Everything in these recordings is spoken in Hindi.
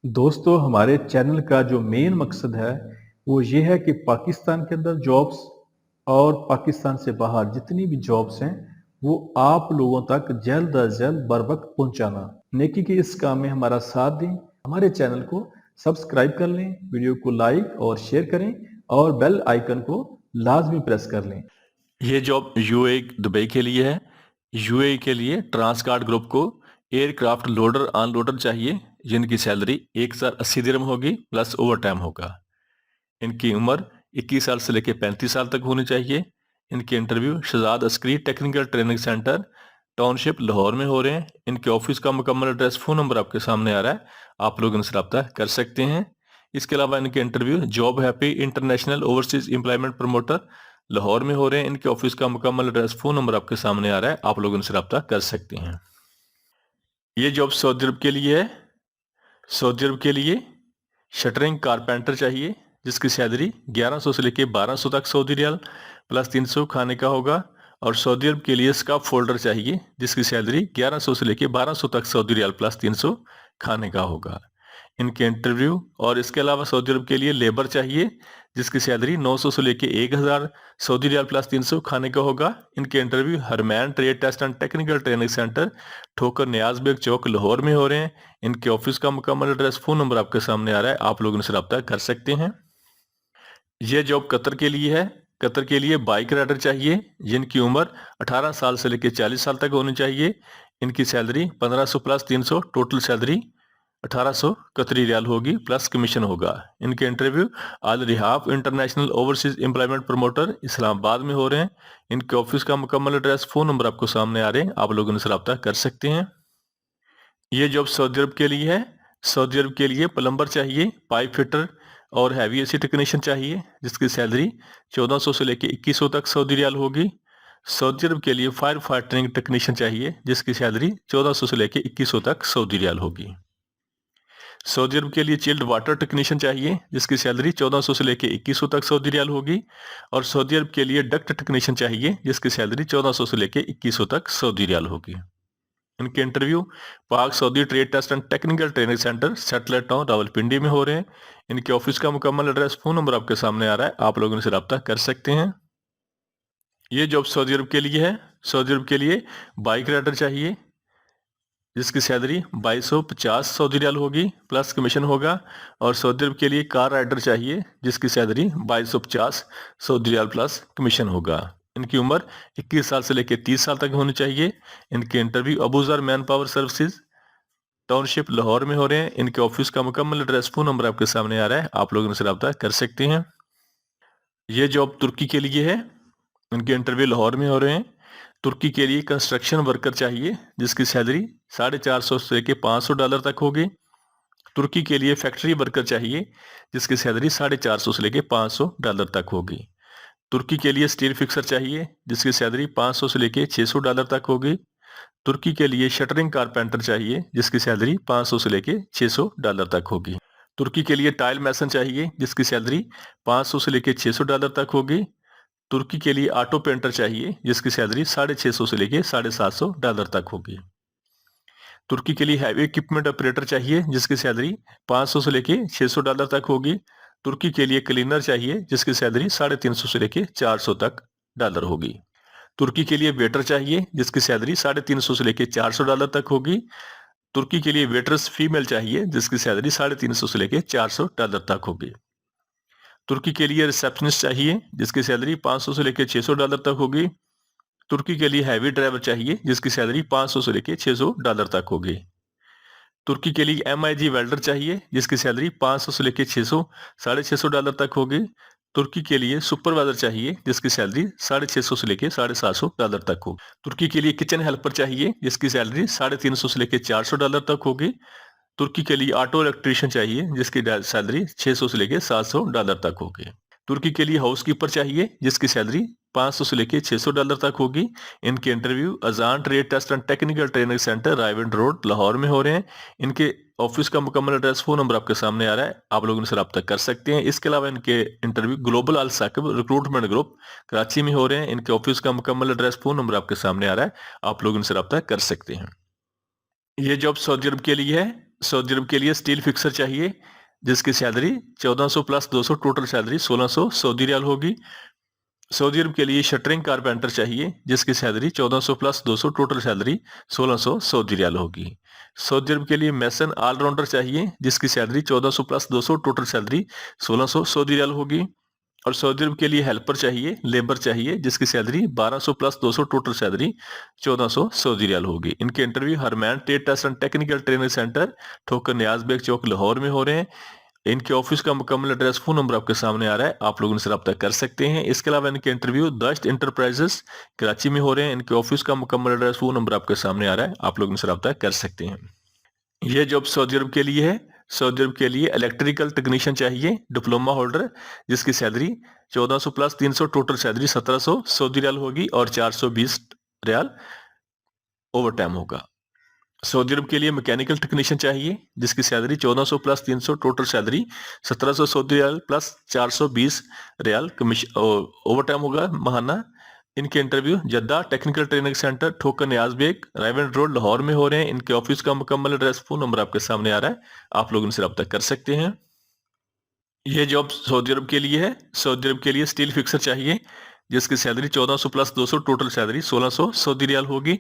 दोस्तों, हमारे चैनल का जो मेन मकसद है वो ये है कि पाकिस्तान के अंदर जॉब्स और पाकिस्तान से बाहर जितनी भी जॉब्स हैं वो आप लोगों तक जल्द अज जल्द बर वक्त पहुंचाना। नेकी के इस काम में हमारा साथ दें, हमारे चैनल को सब्सक्राइब कर लें, वीडियो को लाइक और शेयर करें और बेल आइकन को लाजमी प्रेस कर लें। ये जॉब यूएई दुबई के लिए है। यूएई के लिए ट्रांसगार्ड ग्रुप को एयरक्राफ्ट लोडर अनलोडर चाहिए, जिनकी सैलरी 1080 दिरहम होगी प्लस ओवर टाइम होगा। इनकी उम्र 21 साल से लेकर 35 साल तक होनी चाहिए। इनके interview Shahzad Askari technical training centre township Lahore में हो रहे हैं। इनके ऑफिस का मुकम्मल एड्रेस, फ़ोन नंबर आपके सामने आ रहा है, आप लोग इनसे रब्ता कर सकते हैं। इसके अलावा इनके interview job happy international overseas employment promoter Lahore में हो रहे हैं। इनके ऑफिस का मुकम्मल एड्रेस, फ़ोन नंबर आपके सामने आ रहा है, आप लोग इनसे रब्ता कर सकते हैं। ये जॉब सऊदी अरब के लिए है। सऊदी अरब के लिए शटरिंग कारपेंटर चाहिए, जिसकी सैलरी 1100 से लेके 1200 तक सऊदी रियाल प्लस 300 खाने का होगा। और सऊदी अरब के लिए स्काफ फोल्डर चाहिए, जिसकी सैलरी 1100 से लेके 1200 तक सऊदी रियाल प्लस 300 खाने का होगा। इनके इंटरव्यू और इसके अलावा सऊदी अरब के लिए लेबर चाहिए, जिसकी सैलरी 900 से लेके 1000 सऊदी रियाल प्लस 300 खाने का होगा। इनके interview Harmain trade test and technical training centre Thokar Niaz bag चौक लाहौर में हो रहे हैं। इनके ऑफिस का मुकम्मल एड्रेस, फ़ोन नंबर आपके सामने आ रहा है, आप लोग इनसे रब्ता कर सकते हैं। ये जॉब कतर के लिए है। कतर के लिए बाइक राइडर चाहिए, जिनकी उम्र 18 साल से लेकर 40 साल तक होनी चाहिए। इनकी सैलरी 1500 प्लस 300, टोटल सैलरी 1800 कतरी रियाल होगी प्लस कमीशन होगा। इनके interview Al Rehaf international overseas employment promoter Islamabad में हो रहे हैं। इनके ऑफिस का मुकम्मल एड्रेस, फ़ोन नंबर आपको सामने आ रहे हैं, आप लोग इनसे रब्ता कर सकते हैं। ये जॉब सऊदी अरब के लिए है। सऊदी अरब के लिए प्लम्बर चाहिए, पाइप फिटर और हैवी एसी टेक्नीशियन चाहिए, जिसकी सैलरी 1400 से लेकर 2100 तक सऊदी रियाल होगी। सऊदी अरब के लिए फायर फाइटिंग टेक्नीशियन चाहिए, जिसकी सैलरी 1400 से लेकर 2100 तक सऊदी रियाल होगी। सऊदी अरब के लिए चिल्ड वाटर टेक्नीशियन चाहिए, जिसकी सैलरी 1400 से लेकर 2100 तक सऊदी रियाल होगी। और सऊदी अरब के लिए डक्ट टेक्नीशियन चाहिए, जिसकी सैलरी 1400 से लेकर 2100 तक सऊदी रियाल होगी। इनके interview Pak Saudi trade test and technical training centre satellite town Rawalpindi में हो रहे हैं। इनके ऑफिस का मुकम्मल एड्रेस, फ़ोन नंबर आपके सामने आ रहा है, आप लोग इनसे रब्ता कर सकते हैं। ये जॉब सऊदी अरब के लिए है। सऊदी अरब के लिए बाइक राइडर चाहिए, जिसकी सैलरी 2250 सऊदी रियाल होगी प्लस कमीशन होगा। और सऊदी अरब के लिए कार राइडर चाहिए, जिसकी salary 2250 Saudi riyal plus commission होगा। इनकी उम्र 21 साल से लेकर 30 साल तक होनी चाहिए। इनके interview Abuzar man power services township Lahore में हो रहे हैं। इनके ऑफिस का मुकम्मल एड्रेस, फ़ोन नंबर आपके सामने आ रहा है, आप लोग इनसे रब्ता कर सकते हैं। ये जॉब तुर्की के लिए है। इनके इंटरव्यू लाहौर में हो रहे हैं। तुर्की के लिए कंस्ट्रक्शन वर्कर चाहिए, जिसकी सैलरी 450 से लेकर $500 तक होगी। तुर्की के लिए फैक्ट्री वर्कर चाहिए, जिसकी सैलरी 450 से लेकर $500 तक होगी। तुर्की के लिए स्टील फिक्सर चाहिए, जिसकी सैलरी 500 से लेकर $600 तक होगी। तुर्की के लिए शटरिंग कारपेंटर चाहिए, जिसकी सैलरी 500 से लेकर $600 तक होगी। तुर्की के लिए टाइल मैसन चाहिए, जिसकी सैलरी 500 से लेकर $600 तक होगी। तुर्की के लिए ऑटो पेंटर चाहिए, जिसकी सैलरी 650 से लेकर $750 तक होगी। तुर्की के लिए हैवी इक्विपमेंट ऑपरेटर चाहिए, जिसकी सैलरी 500 से लेकर $600 तक होगी। तुर्की के लिए क्लीनर चाहिए, जिसकी सैलरी 350 से लेकर $400 तक डॉलर होगी। तुर्की के लिए वेटर चाहिए, जिसकी सैलरी 350 से लेकर $400 तक होगी। तुर्की के लिए वेटर्स फीमेल चाहिए, जिसकी सैलरी 350 से लेकर $400 तक होगी। तुर्की के लिए रिसेप्शनिस्ट चाहिए, जिसकी सैलरी 500 से लेकर $600 तक होगी। तुर्की के लिए हैवी ड्राइवर चाहिए, जिसकी सैलरी 500 से लेकर $600 तक होगी। तुर्की के लिए MIG वेल्डर चाहिए, जिसकी सैलरी 500 से लेकर 600 $650 तक होगी। तुर्की के लिए सुपरवाइजर चाहिए, जिसकी सैलरी 650 से लेकर $750 तक होगी। तुर्की के लिए किचन हेल्पर चाहिए, जिसकी सैलरी 350 से लेकर $400 तक होगी। तुर्की के लिए ऑटो इलेक्ट्रीशियन चाहिए, जिसकी सैलरी 600 से लेकर $700 तक होगी। तुर्की के लिए हाउसकीपर चाहिए, जिसकी सैलरी 500 से लेकर $600 तक होगी। इनके interview Azan trade test and technical training centre Raiwind road Lahore में हो रहे हैं। इनके ऑफिस का मुकम्मल एड्रेस, फ़ोन नंबर आपके सामने आ रहा है, आप लोग इनसे रब्ता कर सकते हैं। इसके अलावा इनके इंटरव्यू ग्लोबल अल साकिब रिक्रूटमेंट ग्रुप कराची में हो रहे हैं। इनके ऑफिस का मुकम्मल एड्रेस, फ़ोन नंबर आपके सामने आ रहा है, आप लोग इनसे रब्ता कर सकते हैं। ये जॉब सऊदी अरब के लिए है। सऊदी अरब के लिए स्टील फिक्सर चाहिए जिसकी salary 1400 plus 200 total salary 1600 Saudi riyal होगी। सऊदी अरब के लिए शटरिंग कारपेंटर चाहिए जिसकी salary 1400 plus 200 total salary 1600 Saudi riyal होगी। सऊदी अरब के लिए मैसन ऑलराउंडर चाहिए जिसकी salary 1400 plus 200 total salary 1600 Saudi riyal होगी। और सऊदी अरब के लिए हेल्पर चाहिए, लेबर चाहिए जिसकी salary 1200 plus 200 total salary 1400 Saudi riyal होगी। इनके interview Harmain trade test and technical training centre Thokar Niaz bag चौक लाहौर में हो रहे हैं। इनके ऑफिस का मुकम्मल एड्रेस फोन नंबर आपके सामने आ रहा है, आप लोग इनसे रब्ता कर सकते हैं। इसके अलावा इनके इंटरव्यू दश्त इंटरप्राइजेस कराची में हो रहे हैं। इनके ऑफिस का मुकम्मल एड्रेस फोन नंबर आपके सामने आ रहा है, आप लोग इनसे रब्ता कर सकते हैं। यह जॉब सऊदी अरब के लिए है। सऊदी अरब के लिए इलेक्ट्रिकल टेक्नीशियन चाहिए डिप्लोमा होल्डर जिसकी salary 1400 plus 300 total salary 1700 Saudi riyal होगी और 420 रियाल ओवर टाइम होगा। सऊदी अरब के लिए मैकेनिकल टेक्नीशियन चाहिए जिसकी salary 1400 plus 300 total salary 1700 Saudi riyal plus 420 riyal commission overtime होगा महाना। इनके interview Jeddah technical training centre Thokar Niaz Baig Raiwind road Lahore में हो रहे हैं। इनके ऑफिस का मुकम्मल एड्रेस फोन नंबर आपके सामने आ रहा है, आप लोग इनसे रब्ता कर सकते हैं। यह जॉब सऊदी अरब के लिए है। सऊदी अरब के लिए स्टील फिक्सर चाहिए जिसकी salary 1400 plus 200 total salary 1600 Saudi riyal होगी।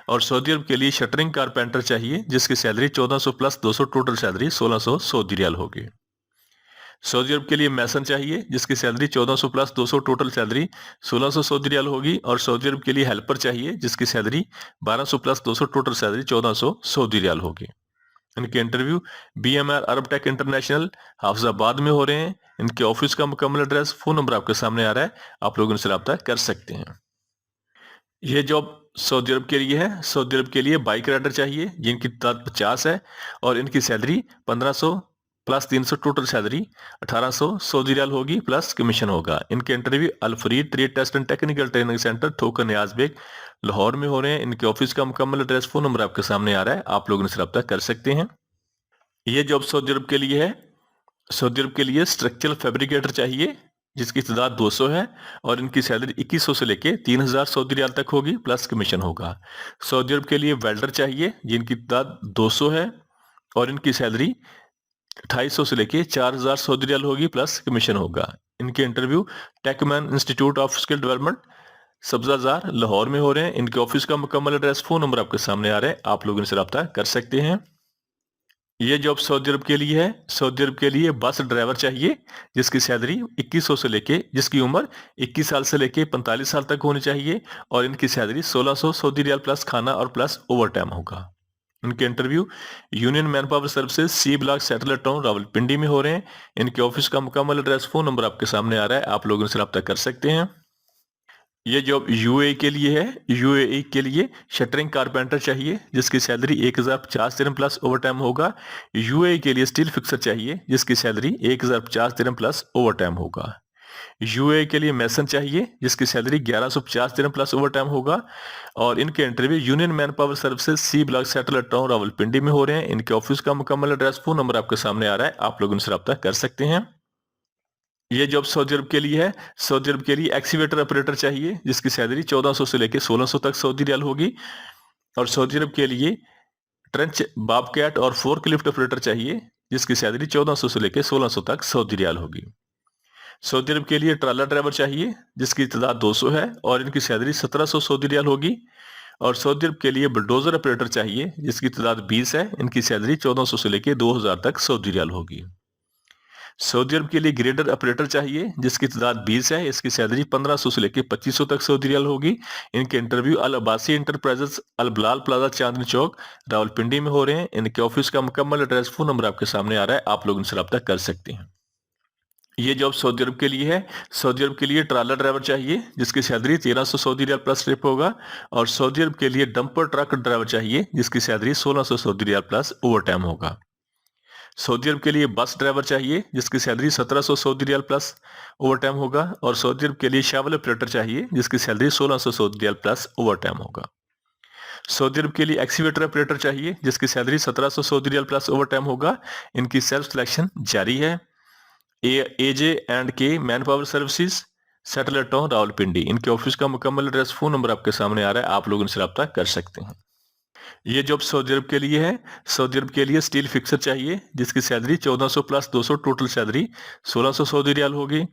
और सऊदी अरब के लिए शटरिंग कारपेंटर चाहिए जिसकी salary 1400 plus 200 total salary 1600 Saudi riyal होगी। सऊदी अरब के लिए मैसन चाहिए जिसकी salary 1400 plus 200 total salary 1600 Saudi riyal होगी। और सऊदी अरब के लिए हेल्पर चाहिए जिसकी salary 1200 plus 200 total salary 1400 Saudi riyal होगी। इनके interview BMR Arab tech international Hafizabad में हो रहे हैं। इनके ऑफिस का मुकम्मल एड्रेस फोन नंबर आपके सामने आ रहा है, आप लोग इनसे रब्ता कर सकते हैं। यह जॉब सऊदी अरब के लिए है। सऊदी अरब के लिए बाइक राइडर चाहिए जिनकी तादाद 50 है और इनकी salary 1500 plus 300 total salary 1800 Saudi riyal होगी प्लस कमीशन होगा। इनके interview Al Farid trade test and technical training centre Thokar Niaz bag Lahore में हो रहे हैं। इनके ऑफिस का मुकम्मल एड्रेस फोन नंबर आपके सामने आ रहा है, आप लोग इनसे रब्ता कर सकते हैं। यह जॉब सऊदी अरब के लिए है। सऊदी अरब के लिए स्ट्रक्चरल फैब्रिकेटर चाहिए जिसकी तादाद 200 है और इनकी सैलरी 2100 से लेके 3000 सऊदी रियाल तक होगी प्लस कमीशन होगा। सऊदी अरब के लिए वेल्डर चाहिए जिनकी तादाद 200 है और इनकी सैलरी 2800 से लेके 4000 सऊदी रियाल होगी प्लस कमीशन होगा। इनके interview Tuckman institute of skill development Sabzazar Lahore में हो रहे हैं। इनके ऑफिस का मुकम्मल एड्रेस फोन नंबर आपके सामने आ रहा है, आप लोग इनसे रब्ता कर सकते हैं। यह जॉब सऊदी अरब के लिए है। सऊदी अरब के लिए बस ड्राइवर चाहिए जिसकी सैलरी 2100 से लेके जिसकी उम्र 21 साल से लेके 45 साल तक होनी चाहिए और इनकी सैलरी 1600 सऊदी रियाल प्लस खाना और प्लस ओवर टाइम होगा। इनके interview union man power services C block satellite town Rawalpindi में हो रहे हैं। इनके ऑफिस का मुकम्मल एड्रेस फोन नंबर आपके सामने आ रहा है, आप लोग इनसे रब्ता कर सकते हैं। यह जॉब UAE के लिए है। UAE के लिए शटरिंग कारपेंटर चाहिए जिसकी सैलरी 1050 दिरहम प्लस ओवर टाइम होगा। UAE के लिए स्टील फिक्सर चाहिए जिसकी सैलरी 1050 दिरहम प्लस ओवर टाइम होगा। UAE के लिए मैसन चाहिए जिसकी सैलरी 1150 दिरहम प्लस ओवर टाइम होगा। और इनके interview union man power services C block satellite town Rawalpindi में हो रहे हैं। इनके ऑफिस का मुकम्मल एड्रेस फोन नंबर आपके सामने आ रहा है, आप लोग इनसे रब्ता कर सकते हैं। यह जॉब सऊदी अरब के लिए है। सऊदी अरब के लिए एक्सीवेटर ऑपरेटर चाहिए जिसकी सैलरी 1400 से लेकर 1600 तक सऊदी रियाल होगी। और सऊदी अरब के लिए ट्रेंच बॉबकैट और फोर्कलिफ्ट ऑपरेटर चाहिए जिसकी सैलरी 1400 से लेकर 1600 तक सऊदी रियाल होगी। सऊदी अरब के लिए ट्राला ड्राइवर चाहिए जिसकी तादाद 200 है और इनकी सैलरी 1700 सऊदी रियाल होगी। और सऊदी अरब के लिए बुलडोजर ऑपरेटर चाहिए जिसकी तादाद 20 है, इनकी सैलरी 1400 से लेकर 2000 तक सऊदी रियाल होगी। सऊदी अरब के लिए ग्रेडर ऑपरेटर चाहिए जिसकी तादाद 20 है, इसकी सैलरी 1500 से लेकर 2500 तक सऊदी रियाल होगी। इनके इंटरव्यू अल अब्बासी इंटरप्राइजेस अल बिलाल प्लाजा चांदनी चौक रावलपिंडी में हो रहे हैं। इनके ऑफिस का मुकम्मल एड्रेस फोन नंबर आपके सामने आ रहा है, आप लोग इनसे रब्ता कर सकते हैं। ये जॉब सऊदी अरब के लिए है। सऊदी अरब के लिए ट्राला ड्राइवर चाहिए जिसकी salary 1300 Saudi riyal plus trip होगा। और सऊदी अरब के लिए डंपर ट्रक ड्राइवर चाहिए जिसकी salary 1600 Saudi riyal plus overtime होगा। सऊदी अरब के लिए बस ड्राइवर चाहिए जिसकी salary 1700 Saudi riyal plus overtime होगा। और सऊदी अरब के लिए शावल ऑपरेटर चाहिए जिसकी salary 1600 Saudi riyal plus overtime होगा। सऊदी अरब के लिए एक्सीवेटर ऑपरेटर चाहिए जिसकी salary 1700 Saudi riyal plus overtime होगा। इनकी सेल्फ सिलेक्शन जारी है। AJ&K manpower services satellite town Rawalpindi, इनके ऑफिस का मुकम्मल एड्रेस फोन नंबर आपके सामने आ रहा है, आप लोग इनसे रब्ता कर सकते हैं। ये जॉब सऊदी अरब के लिए है। सऊदी अरब के लिए स्टील फिक्सर चाहिए जिसकी salary 1400 plus 200 total salary 1600 Saudi riyal होगी।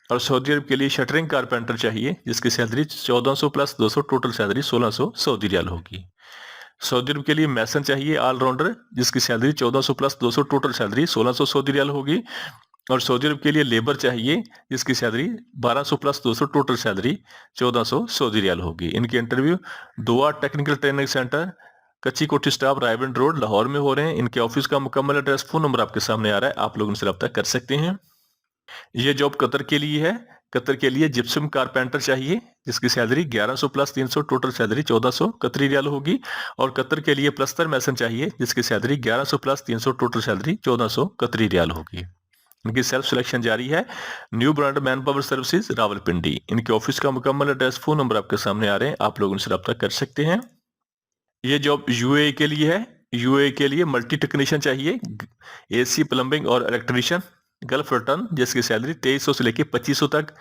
और सऊदी अरब के लिए शटरिंग कारपेंटर चाहिए जिसकी salary 1400 plus 200 total salary 1600 Saudi riyal होगी। सऊदी अरब के लिए मैसन चाहिए ऑलराउंडर जिसकी salary 1400 plus 200 total salary 1600 Saudi riyal होगी। और सऊदी अरब के लिए लेबर चाहिए जिसकी salary 1200 plus 200 total salary 1400 Saudi riyal होगी। इनके interview Doha technical training centre, Kachchi Kothi staff, Raiwind road, Lahore में हो रहे हैं। इनके ऑफिस का मुकम्मल एड्रेस, फोन नंबर आपके सामने आ रहा है, आप लोग उनसे रब्ता कर सकते हैं। ये जॉब कतर के लिए है। कतर के लिए जिप्सम कारपेंटर चाहिए जिसकी सैलरी 1100 प्लस 300 टोटल सैलरी 1400 कतरी रियाल होगी। और कतर के लिए प्लस्तर मैसन चाहिए जिसकी सैलरी 1100 प्लस 300 टोटल सैलरी 1400 कतरी रियाल होगी। इनकी सेल्फ सिलेक्शन जारी है। New brand man power services, Rawalpindi. इनके ऑफिस का मुकम्मल एड्रेस, फोन नंबर आपके सामने आ रहे हैं, आप लोग उनसे रब्ता कर सकते हैं। ये जॉब यूएई के लिए है। यूएई के लिए मल्टी टेक्नीशियन चाहिए, एसी, प्लम्बिंग और इलेक्ट्रीशियन, गल्फ रिटर्न, जिसकी सैलरी 2300 से लेकर 2500 तक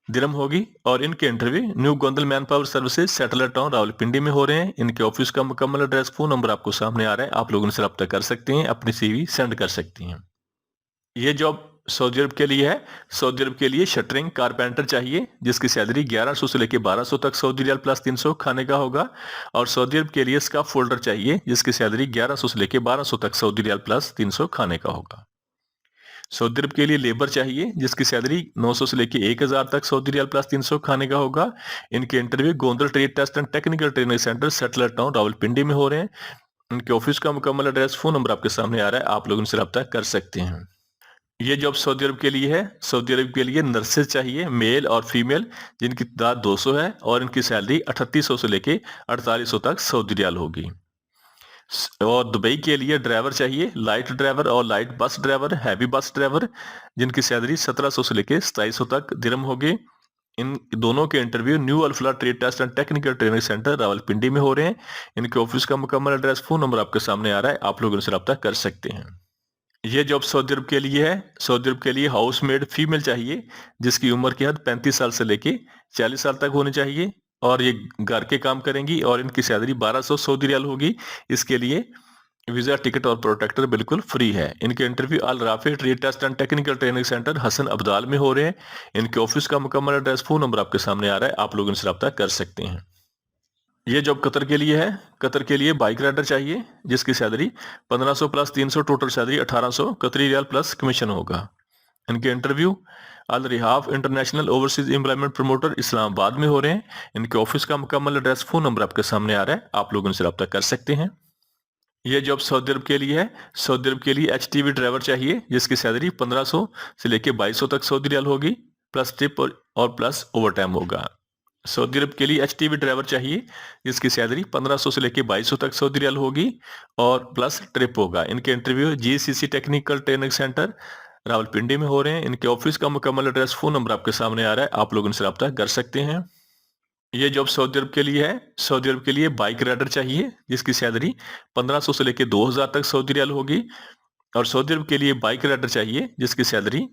दिरहम होगी। और इनके interview new Gondal man power services, satellite town, Rawalpindi में हो रहे हैं। इनके ऑफिस का मुकम्मल एड्रेस, फोन नंबर आपको सामने आ रहा है, आप लोग उनसे रब्ता कर सकते हैं, अपनी सीवी सेंड कर सकती हैं। ये जॉब सऊदी अरब के लिए है। सऊदी अरब के लिए शटरिंग कारपेंटर चाहिए जिसकी सैलरी 1100 से लेकर 1200 तक सऊदी रियाल प्लस 300 खाने का होगा। और सऊदी अरब के लिए स्काफ फोल्डर चाहिए जिसकी सैलरी 1100 से लेकर 1200 तक सऊदी रियाल प्लस 300 खाने का होगा। सऊदी अरब के लिए लेबर चाहिए जिसकी सैलरी 900 से लेकर 1000 तक सऊदी रियाल प्लस 300 खाने का होगा। इनके interview Gondal trade test and technical training centre, satellite town, Rawalpindi में हो रहे हैं। इनके ऑफिस का मुकम्मल एड्रेस, फोन नंबर आपके सामने आ रहा है, आप लोग उनसे रब्ता कर सकते हैं। ये जॉब सऊदी अरब के लिए है। सऊदी अरब के लिए नर्सेज चाहिए, मेल और फीमेल, जिनकी तादाद 200 है और इनकी सैलरी 3800 से लेके 4800 तक सऊदी रियाल होगी। और दुबई के लिए ड्राइवर चाहिए, लाइट ड्राइवर और light bus driver, heavy bus driver, जिनकी सैलरी 1700 से लेके 2700 तक दिरहम होगी। इन दोनों के interview new Alfalah trade test and technical training centre, Rawalpindi में हो रहे हैं। इनके ऑफिस का मुकम्मल एड्रेस, फोन नंबर आपके सामने आ रहा है, आप लोग इनसे रब्ता कर सकते हैं। ये जॉब सऊदी अरब के लिए है। सऊदी अरब के लिए हाउसमेड फीमेल चाहिए जिसकी उम्र की हद 35 साल से लेके 40 साल तक होनी चाहिए और ये घर के काम करेंगी और इनकी सैलरी 1200 सऊदी रियाल होगी। इसके लिए वीजा, टिकट और प्रोटेक्टर बिल्कुल फ्री है। इनके interview Al Rafay trade test and technical training centre, Hasan Abdal में हो रहे हैं। इनके ऑफिस का मुकम्मल एड्रेस, फोन नंबर आपके सामने आ रहा है, आप लोग इनसे रब्ता कर सकते हैं। ये जॉब कतर के लिए है। कतर के लिए बाइक राइडर चाहिए जिसकी सैलरी 1500 प्लस 300 टोटल सैलरी 1800 कतरी रियाल प्लस कमीशन होगा। इनके interview Al Rehaf international overseas employment promoter, Islamabad में हो रहे हैं। इनके ऑफिस का मुकम्मल एड्रेस, फोन नंबर आपके सामने आ रहा है, आप लोग इनसे रब्ता कर सकते हैं। ये जॉब सऊदी अरब के लिए है। सऊदी अरब के लिए HTV ड्राइवर चाहिए जिसकी सैलरी 1500 से लेकर 2200 तक सऊदी रियाल होगी, प्लस टिप और प्लस ओवर टाइम होगा। सऊदी अरब के लिए HTV ड्राइवर चाहिए जिसकी सैलरी 1500 से लेकर 2200 तक सऊदी रियाल होगी और प्लस ट्रिप होगा। इनके interview GCC technical training centre, Rawalpindi में हो रहे हैं। इनके ऑफिस का मुकम्मल एड्रेस, फोन नंबर आपके सामने आ रहा है, आप लोग इनसे रब्ता कर सकते हैं। ये जॉब सऊदी अरब के लिए है। सऊदी अरब के लिए बाइक राइडर चाहिए जिसकी सैलरी 1500 से लेकर 2000 तक सऊदी रियाल होगी। और सऊदी अरब के लिए बाइक राइडर चाहिए जिसकी सैलरी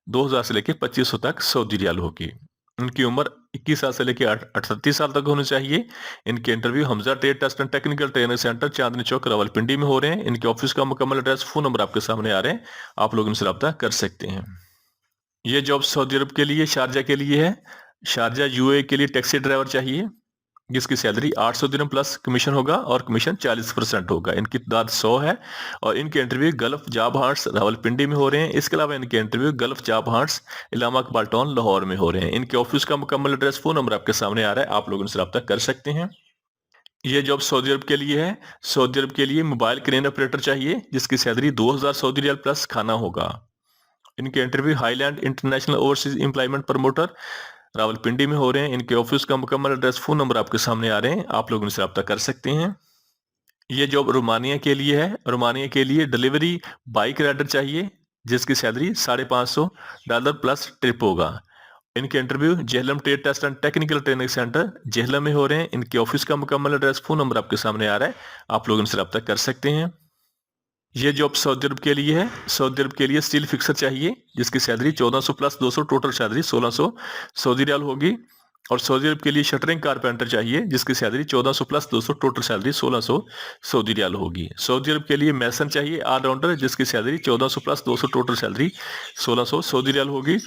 2000 से लेकर 2500 तक सऊदी रियाल होगी। इनकी उम्र 21 साल से लेकर 38 साल तक होनी चाहिए। इनके interview Hamza trade test and technical training centre, Chandni Chowk, Rawalpindi में हो रहे हैं। इनके ऑफिस का मुकम्मल एड्रेस, फोन नंबर आपके सामने आ रहे हैं, आप लोग इनसे रब्ता कर सकते हैं। ये जॉब सऊदी अरब के लिए, शारजा के लिए है। शारजा UAE के लिए टैक्सी ड्राइवर चाहिए जिसकी सैलरी 800 दिरहम प्लस कमीशन होगा और कमीशन 40% होगा। इनकी तादाद 100 है और इनके interview Gulf Job Hearts, Rawalpindi में हो रहे हैं। इसके अलावा इनके interview Gulf Job Hearts, Allama Iqbal Town, Lahore में हो रहे हैं। इनके ऑफिस का मुकम्मल एड्रेस, फोन नंबर आपके सामने आ रहा है, आप लोग इनसे रब्ता कर सकते हैं। ये जॉब सऊदी अरब के लिए है। सऊदी अरब के लिए मोबाइल क्रेन ऑपरेटर चाहिए जिसकी सैलरी 2000 सऊदी रियाल प्लस खाना होगा। इनके interview highland international overseas employment promoter, Rawalpindi में हो रहे हैं। इनके ऑफिस का मुकम्मल एड्रेस, फोन नंबर आपके सामने आ रहे हैं, आप लोग इनसे रब्ता कर सकते हैं। ये जॉब रोमानिया के लिए है। रोमानिया के लिए डिलीवरी बाइक राइडर चाहिए जिसकी सैलरी $550 प्लस ट्रिप होगा। इनके interview Jhelum trade test and technical training centre, Jhelum में हो रहे हैं। इनके ऑफिस का मुकम्मल एड्रेस, फोन नंबर आपके सामने आ रहा है, आप लोग इनसे रब्ता कर सकते हैं। ये जॉब सऊदी अरब के लिए है। सऊदी अरब के लिए स्टील फिक्सर चाहिए जिसकी salary 1400 plus 200 total salary 1600 Saudi riyal होगी। और सऊदी अरब के लिए शटरिंग कारपेंटर चाहिए जिसकी salary 1400 plus 200, total salary 1600 Saudi riyal होगी। सऊदी अरब के लिए मैसन चाहिए ऑलराउंडर जिसकी salary 1400 plus 200, total salary 1600 Saudi riyal होगी।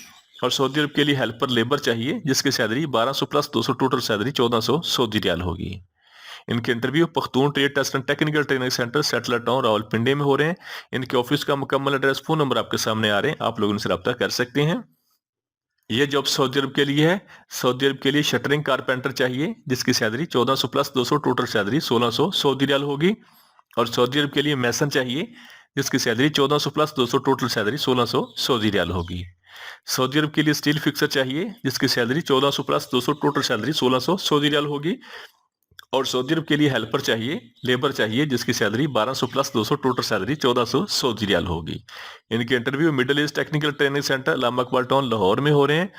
और सऊदी अरब के लिए हेल्पर लेबर चाहिए जिसकी salary 1200 plus 200, total salary 1400 Saudi riyal होगी। इनके interview Pakhtun trade test and technical training centre, settler town, Rawalpindi में हो रहे हैं। इनके ऑफिस का मुकम्मल एड्रेस, फोन नंबर आपके सामने आ रहे हैं, आप लोग इनसे रब्ता कर सकते हैं। ये जॉब सऊदी अरब के लिए है। सऊदी अरब के लिए शटरिंग कारपेंटर चाहिए जिसकी salary 1400 plus 200, total salary 1600 Saudi riyal होगी। और सऊदी अरब के लिए मैसन चाहिए जिसकी salary 1400 plus 200, total salary 1600 Saudi riyal होगी। सऊदी अरब के लिए स्टील फिक्सर चाहिए जिसकी salary 1400 plus 200, total salary 1600 Saudi riyal होगी। और सऊदी अरब के लिए हेल्पर चाहिए, लेबर चाहिए जिसकी salary 1200 plus 200, total salary 1400 Saudi riyal होगी। इनके interview Middle East Technical training Centre, लामा इकबाल टाउन, लाहौर में हो रहे हैं।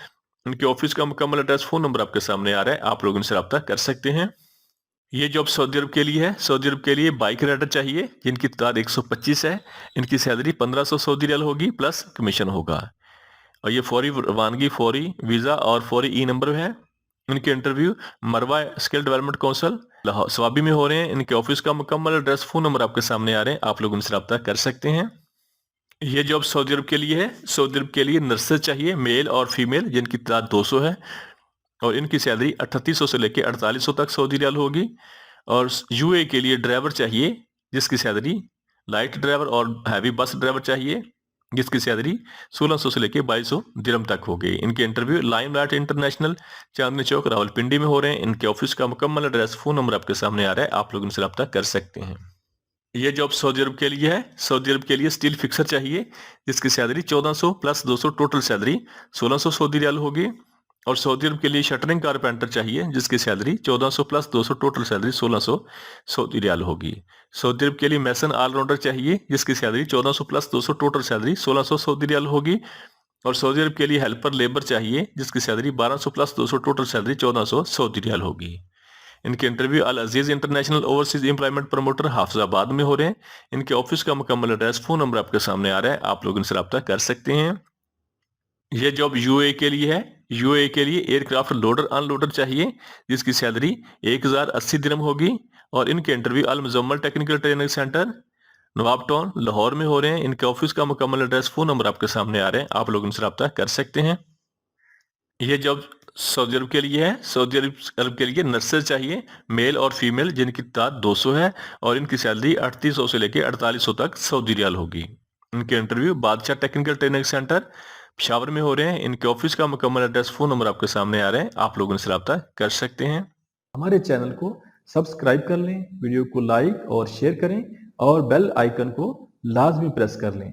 इनके ऑफिस का मुकम्मल एड्रेस, फोन नंबर आपके सामने आ रहा है, आप लोग इनसे रब्ता कर सकते हैं। ये जॉब सऊदी अरब के लिए है। सऊदी अरब के लिए बाइक राइडर चाहिए जिनकी तादाद 125 है। इनकी सैलरी 1500 सऊदी रियाल होगी प्लस कमीशन होगा। और ये फौरी रवानगी, फौरी वीज़ा और फौरी ई नंबर है। इनके इंटरव्यू मरवा skill development council Lahore Swabi में हो रहे हैं। इनके ऑफिस का मुकम्मल एड्रेस, फोन नंबर आपके सामने आ रहे हैं, आप लोग उनसे रब्ता कर सकते हैं। ये जॉब सऊदी अरब के लिए है। सऊदी अरब के लिए नर्सेज चाहिए, मेल और फीमेल, जिनकी तादाद 200 है। और इनकी सैलरी 3800 से लेकर 4800 तक सऊदी रियाल होगी। और यूए के लिए ड्राइवर चाहिए जिसकी सैलरी लाइट ड्राइवर और हैवी बस ड्राइवर चाहिए जिसकी सैलरी 1600 से लेकर 2200 दिरहम तक हो गई। इनके इंटरव्यू लाइमलाइट इंटरनेशनल, चांदनी चौक, रावलपिंडी में हो रहे हैं। इनके ऑफिस का मुकम्मल एड्रेस, फोन नंबर आपके सामने आ रहा है, आप लोग इनसे रब्ता कर सकते हैं। ये जॉब सऊदी अरब के लिए है। सऊदी अरब के लिए स्टील फिक्सर चाहिए जिसकी salary 1400 plus 200, total salary 1600 Saudi riyal होगी। और सऊदी अरब के लिए शटरिंग कारपेंटर चाहिए जिसकी salary 1400 plus 200, total salary 1600 Saudi riyal होगी। सऊदी अरब के लिए मैसन ऑलराउंडर चाहिए जिसकी salary 1400 plus 200, total salary 1600 Saudi riyal होगी। और सऊदी अरब के लिए हेल्पर लेबर चाहिए जिसकी salary 1200 plus 200, total salary 1400 Saudi riyal होगी। इनके interview Al Aziz international overseas employment promoter, Hafizabad में हो रहे हैं। इनके ऑफिस का मुकम्मल एड्रेस, फोन नंबर आपके सामने आ रहा है, आप लोग इनसे रब्ता कर सकते हैं। ये जॉब यूए के लिए है। यूए के लिए एयरक्राफ्ट लोडर अनलोडर चाहिए जिसकी सैलरी 1080 दिरहम होगी। और इनके इंटरव्यू अल मुजम्मल टेक्निकल ट्रेनिंग सेंटर, नवाब टाउन, लाहौर में हो रहे हैं। इनके ऑफिस का मुकम्मल एड्रेस, फोन नंबर आपके सामने आ रहे हैं, आप लोग इनसे रब्ता कर सकते हैं। ये जॉब सऊदी अरब के लिए है। सऊदी अरब के लिए नर्सेज चाहिए, मेल और फीमेल, जिनकी तादाद 200 है। और इनकी सैलरी 3800 से लेकर 4800 तक सऊदी रियाल होगी। इनके इंटरव्यू बादशाह टेक्निकल ट्रेनिंग सेंटर, पेशावर में हो रहे हैं। इनके ऑफिस का मुकम्मल एड्रेस, फोन नंबर आपके सामने आ रहे हैं, आप लोग इनसे रब्ता कर सकते हैं। हमारे चैनल को सब्सक्राइब कर लें, वीडियो को लाइक और शेयर करें और बेल आइकन को लाजमी प्रेस कर लें।